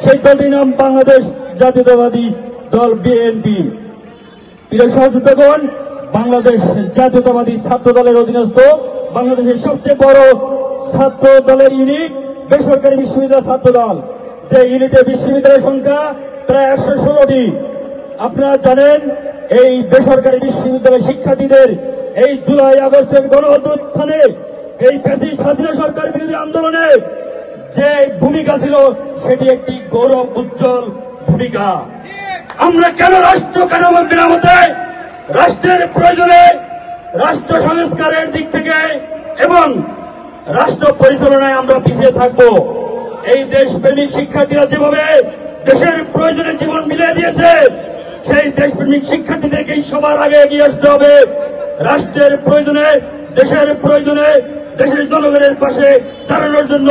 সেই দলটির নাম বাংলাদেশ জাতীয়তাবাদী দল বিএনপি। প্রিয় সহযোদ্ধাগণ, বাংলাদেশ জাতীয়তাবাদী ছাত্র দলের অধীনস্থ বাংলাদেশের সবচেয়ে বড় ছাত্র দলের ইউনিট বেসরকারি বিশ্ববিদ্যালয় ছাত্র দল, যে ইউনিটে বিশ্ববিদ্যালয়ের সংখ্যা প্রায় 116টি। আপনারা জানেন এই বেসরকারি বিশ্ববিদ্যালয় শিক্ষার্থীদের এই জুলাই আগস্টের গণ অভ্যুত্থানে এই ফ্যাসিস্ট হাসিনা সরকার বিরোধী আন্দোলনে যে ভূমিকা ছিল সেটি একটি গৌরব উজ্জ্বল ভূমিকা। আমরা কেন রাষ্ট্র কেন মেরামতে, রাষ্ট্রের প্রয়োজনে, রাষ্ট্র সংস্কারের দিক থেকে এবং রাষ্ট্র পরিচালনায় আমরা পিছিয়ে থাকব? এই দেশপ্রেমিক শিক্ষার্থীরা যেভাবে দেশের প্রয়োজনে জীবন মিলিয়ে দিয়েছে, সেই দেশপ্রেমিক শিক্ষার্থীদেরকেই সবার আগে এগিয়ে আসতে হবে। রাষ্ট্রের প্রয়োজনে, দেশের প্রয়োজনে, দেশের জনগণের পাশে দাঁড়ানোর জন্য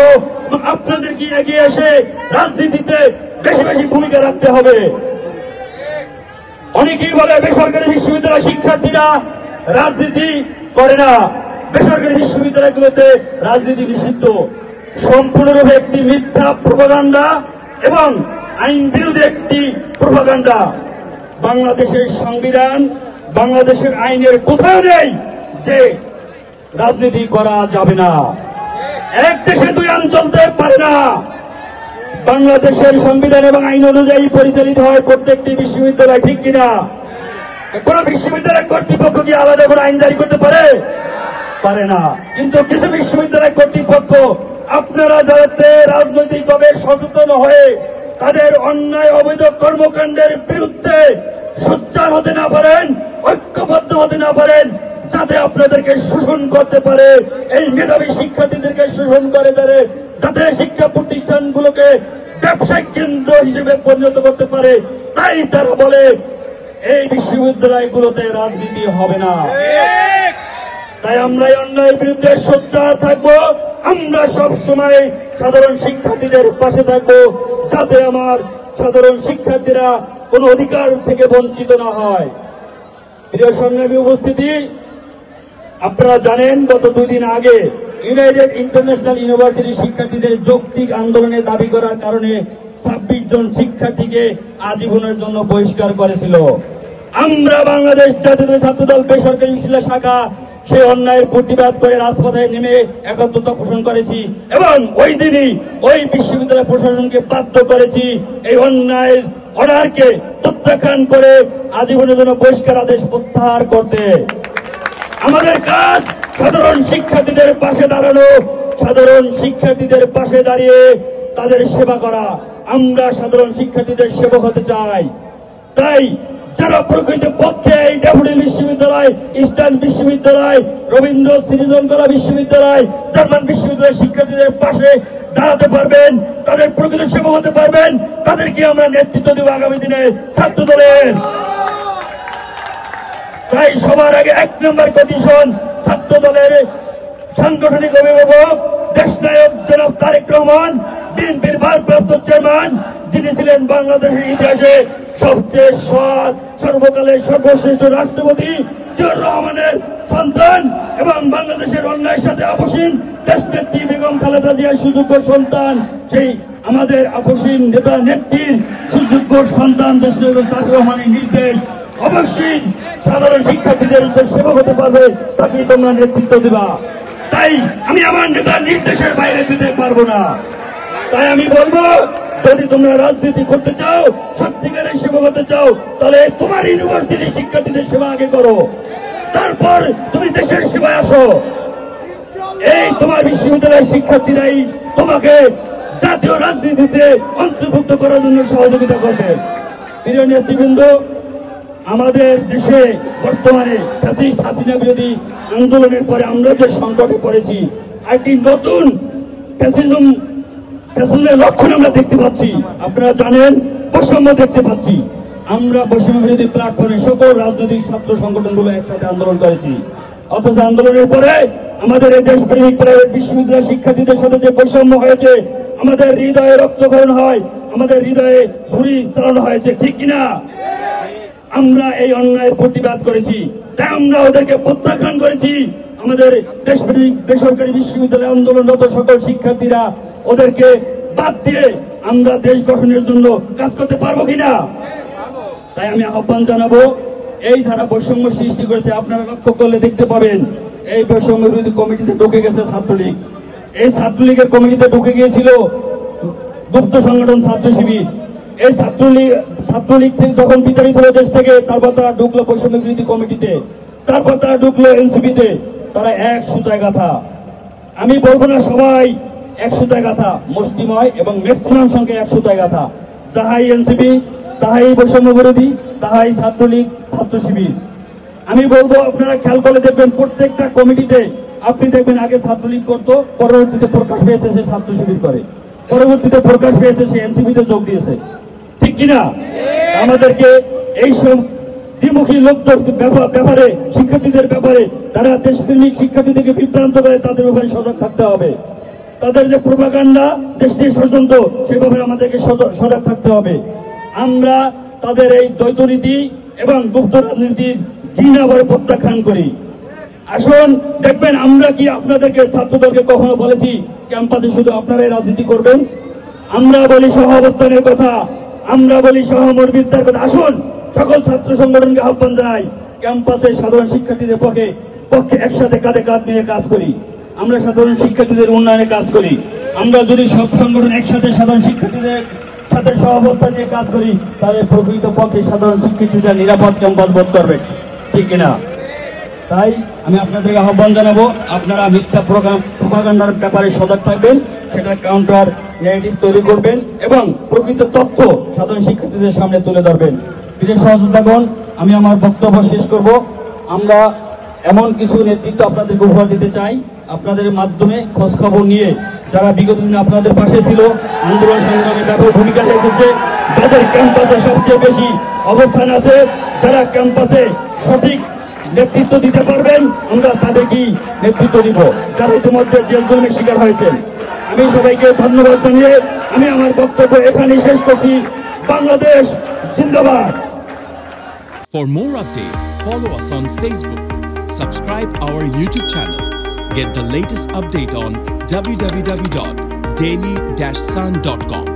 আপনাদেরকে এগিয়ে এসে রাজনীতিতে বেশি বেশি ভূমিকা রাখতে হবে। অনেকেই বলে বেসরকারি বিশ্ববিদ্যালয় শিক্ষার্থীরা রাজনীতি করে না, বেসরকারি বিশ্ববিদ্যালয়গুলোতে রাজনীতি নিষিদ্ধ। সম্পূর্ণরূপে একটি মিথ্যা প্রোপাগান্ডা এবং আইন বিরোধী একটি প্রোপাগান্ডা। বাংলাদেশের সংবিধান, বাংলাদেশের আইনের কোথাও নেই যে রাজনীতি করা যাবে না। এক দেশে দুই আইন চলতে পারে না। বাংলাদেশের সংবিধান এবং আইন অনুযায়ী পরিচালিত হয় প্রত্যেকটি বিশ্ববিদ্যালয়, ঠিক কিনা? কোন বিশ্ববিদ্যালয় কর্তৃপক্ষ কি আলাদা করে আইন জারি করতে পারে? পারে না। কিন্তু কিছু বিশ্ববিদ্যালয় কর্তৃপক্ষ আপনারা যাতে রাজনৈতিকভাবে সচেতন হয়ে তাদের অন্যায় অবৈধ কর্মকাণ্ডের বিরুদ্ধে সোচ্চার হতে না পারেন, ঐক্যবদ্ধ হতে না পারেন, যাতে আপনাদেরকে শোষণ করতে পারে, এই মেধাবী শিক্ষার্থীদেরকে শোষণ করে দেয়, যাতে শিক্ষা প্রতিষ্ঠানগুলোকে ব্যবসায়িক কেন্দ্র হিসেবে পরিণত করতে পারে, তাই তারা বলে এই বিশ্ববিদ্যালয়গুলোতে রাজনীতি হবে না। তাই আমরা এই অন্যায়ের বিরুদ্ধে সোচ্চার থাকবো। আমরা সব সময় সাধারণ শিক্ষার্থীদের পাশে থাকবো, যাতে আমার সাধারণ শিক্ষার্থীরা কোন অধিকার থেকে বঞ্চিত না হয়। প্রিয় সংগ্রামী উপস্থিতি, আপনারা জানেন গত 2 দিন আগে ইউনাইটেড ইন্টারন্যাশনাল ইউনিভার্সিটি শিক্ষার্থীদের যৌক্তিক আন্দোলনে দাবি করার কারণে 26 জন শিক্ষার্থীকে আজীবনের জন্য বহিষ্কার করেছিল। আমরা বাংলাদেশ জাতীয় ছাত্রদল বেসরকারি বিশ্ববিদ্যালয় শাখা সেই অন্যায়ের প্রতিবাদ করে রাজপথে নেমে একত্রতা পোষণ করেছি এবং ওই দিনই ওই বিশ্ববিদ্যালয় প্রশাসনকে বাধ্য করেছি এই অন্যায়ের অর্ডারকে প্রত্যাখ্যান করে আজীবনের জন্য বহিষ্কার আদেশ প্রত্যাহার করতে। আমাদের কাজ সাধারণ শিক্ষার্থীদের পাশে দাঁড়ানো, সাধারণ শিক্ষার্থীদের পাশে দাঁড়িয়ে তাদের সেবা করা। আমরা সাধারণ শিক্ষার্থীদের সেবক হতে চাই। তাই যারা প্রকৃত পক্ষে এই ড্যাফোডিল বিশ্ববিদ্যালয়, ইস্টার্ন বিশ্ববিদ্যালয়, রবীন্দ্র সৃজনকলা বিশ্ববিদ্যালয়, জার্মান বিশ্ববিদ্যালয়ের শিক্ষার্থীদের পাশে দাঁড়াতে পারবেন, তাদের প্রকৃত সেবক হতে পারবেন, তাদেরকে আমরা নেতৃত্ব দেব আগামী দিনে ছাত্র দলের। তাই সবার আগে 1 নম্বর কন্ডিশন, ছাত্র দলের সাংগঠনিক অভিভাবক দেশনায়ক জনাব তারেক রহমান, বিএনপির ভারপ্রাপ্ত চেয়ারম্যান, যিনি ছিলেন বাংলাদেশের ইতিহাসে সবচেয়ে সৎ, সর্বকালের সর্বশ্রেষ্ঠ রাষ্ট্রপতি জিয়াউর রহমানের সন্তান এবং বাংলাদেশের অন্যায়ের সাথে আপসীন দেশনেত্রী বেগম খালেদা জিয়ার সুযোগ্য সন্তান, সেই আমাদের আপসীন নেতা নেত্রীর সুযোগ্য সন্তান দেশনায়ক তারেক রহমানের নির্দেশ, অবশ্যই সাধারণ শিক্ষার্থীদের সেবক হতে পারবে, তাকে তোমরা নেতৃত্ব দেবা। তাই আমি আমার নেতার নির্দেশের বাইরে যেতে পারবো না। তাই আমি বলবো, যদি তোমরা রাজনীতি করতে চাও, সত্যিকারের সেবা হতে চাও, তাহলে তোমার ইউনিভার্সিটির শিক্ষার্থীদের সেবা আগে করো, তারপর তুমি দেশের সেবায় আসো। এই তোমার বিশ্ববিদ্যালয়ের শিক্ষার্থীরাই তোমাকে জাতীয় রাজনীতিতে অন্তর্ভুক্ত করার জন্য সহযোগিতা করবে। প্রিয় নেতৃবৃন্দ, আমাদের দেশে বর্তমানে ফ্যাসিস্ট হাসিনা বিরোধী আন্দোলনের পরে আমরা যে সংকটে পড়েছি, একটি নতুন ফ্যাসিজমের লক্ষণ আমরা দেখতে পাচ্ছি। আপনারা জানেন, বৈষম্য দেখতে পাচ্ছি। আমরা বৈষম্য বিরোধী প্ল্যাটফর্মে সকল রাজনৈতিক ছাত্র সংগঠনগুলো একসাথে আন্দোলন করেছি, অথচ আন্দোলনের পরে আমাদের এই দেশপ্রেমিক প্রাইভেট বিশ্ববিদ্যালয় শিক্ষার্থীদের সাথে যে বৈষম্য হয়েছে, আমাদের হৃদয়ে রক্তক্ষরণ হয়, আমাদের হৃদয়ে ছুরি চালানো হয়েছে, ঠিক কিনা? আমরা এই অন্যায়ের প্রতিবাদ করেছি, তাই আমরা ওদেরকে প্রত্যাখ্যান করেছি। আমাদের দেশপ্রেমিক বেসরকারি বিশ্ববিদ্যালয় আন্দোলনরত সকল শিক্ষার্থীরা ওদেরকে বাদ দিয়ে আমরা দেশ গঠনের জন্য কাজ করতে পারবো কিনা? তাই আমি আহ্বান জানাবো, এই যারা বৈষম্য সৃষ্টি করেছে আপনারা লক্ষ্য করলে দেখতে পাবেন এই বৈষম্য বিরোধী কমিটিতে ঢুকে গেছে ছাত্রলীগ। এই ছাত্রলীগের কমিটিতে ঢুকে গিয়েছিল গুপ্ত সংগঠন ছাত্র শিবির। এই ছাত্রলীগ থেকে যখন বিতাড়িত হলো দেশ থেকে, তারপর তারা ঢুকলো বৈষম্য বিরোধী কমিটিতে, তারপর তারা ঢুকলো এনসিপিতে। তারা এক সুতায় গাথা। আমি বলবো না সবাই এক সুতায় গাথা, মুষ্টিময় এবং ম্যাক্সিমাম সংখ্যা এক সুতায় গাথা। যাহাই এনসিপি, তাহাই বৈষম্য বিরোধী, তাহাই ছাত্রলীগ, ছাত্র শিবির। আমি বলবো আপনারা খেয়াল করে দেখবেন প্রত্যেকটা কমিটিতে আপনি দেখবেন আগে ছাত্রলীগ করতো, পরবর্তীতে প্রকাশ পেয়েছে সে ছাত্র শিবির করে, পরবর্তীতে প্রকাশ পেয়েছে সে এনসিপিতে যোগ দিয়েছে। ঠিক কিনা? আমাদেরকে এইসব দ্বিমুখী লোকদের ব্যাপারে, শিক্ষার্থীদের ব্যাপারে, তারা দেশপ্রেমিক শিক্ষার্থীদেরকে বিভ্রান্ত করে তাদের ব্যাপারে সজাগ থাকতে হবে। তাদের যে প্রোপাগান্ডা, দেশ নিয়ে ষড়যন্ত্র, সে ব্যাপারে আমাদেরকে সজাগ থাকতে হবে। আমরা তাদের এই দ্বৈত নীতি এবং গুপ্ত রাজনীতির ঘৃণাভরে প্রত্যাখ্যান করি। আসুন দেখবেন, আমরা কি আপনাদেরকে ছাত্রদলকে কখনো বলেছি ক্যাম্পাসে শুধু আপনারাই রাজনীতি করবেন? আমরা বলি সহ অবস্থানের কথা, আমরা বলি সহমর্মিতার কথা। আসুন সকল ছাত্র সংগঠনকে আহ্বান জানাই, ক্যাম্পাসে সাধারণ শিক্ষার্থীদের পক্ষে একসাথে কাঁধে কাঁধ নিয়ে কাজ করি। আমরা সাধারণ শিক্ষার্থীদের উন্নয়নে কাজ করি। আমরা যদি সব সংগঠন একসাথে সাধারণ শিক্ষার্থীদের সাথে সহাবস্থা নিয়ে কাজ করি, তাহলে প্রকৃত পক্ষে সাধারণ শিক্ষার্থীরা নিরাপদ ক্যাম্পাস বোধ করবে। ঠিক কিনা? তাই আমি আপনাদেরকে আহ্বান জানাবো, আপনারা মিথ্যা প্রোপাগান্ডার ব্যাপারে সজাগ থাকবেন, সেটা কাউন্টার ন্যারেটিভ তৈরি করবেন এবং প্রকৃত তথ্য সাধারণ শিক্ষার্থীদের সামনে তুলে ধরবেন। প্রিয় সহযোদ্ধাগণ, আমি আমার বক্তব্য শেষ করব। আমরা এমন কিছু নেতৃত্ব আপনাদেরকে উপহার দিতে চাই, আপনাদের মাধ্যমে খোঁজ খবর নিয়ে যারা বিগত দিনে আপনাদের পাশে ছিল, আন্দোলন সংগ্রামে ব্যাপক ভূমিকা রেখেছে, যাদের ক্যাম্পাসে সবচেয়ে বেশি অবস্থান আছে, যারা ক্যাম্পাসে সঠিক নেতৃত্ব দিতে পারবেন, আমরা তাদেরকেই নেতৃত্ব দিব, যারা ইতিমধ্যে জেল জুলুমের শিকার হয়েছেন। আমি সবাইকে ধন্যবাদ জানিয়ে আমি আমার বক্তব্য এখানেই শেষ করছি। বাংলাদেশ জিন্দাবাদ। For more updates, follow us on Facebook, subscribe our YouTube channel, get the latest update on www.daily-sun.com.